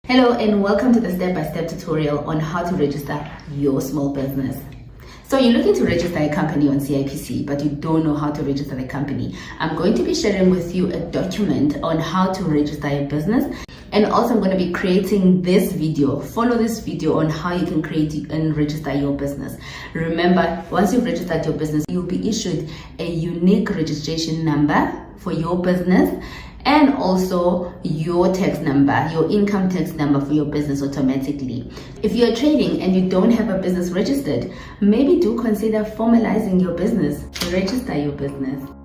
Hello and welcome to the step-by-step tutorial on how to register your small business. So you're looking to register a company on CIPC, but you don't know how to register the company. I'm going to be sharing with you a document on how to register your business. And also I'm going to be creating this video. Follow this video on how you can create and register your business. Remember, once you've registered your business, you'll be issued a unique registration number for your business and also your tax number, your income tax number for your business automatically. If you're trading and you don't have a business registered, maybe do consider formalizing your business to register your business.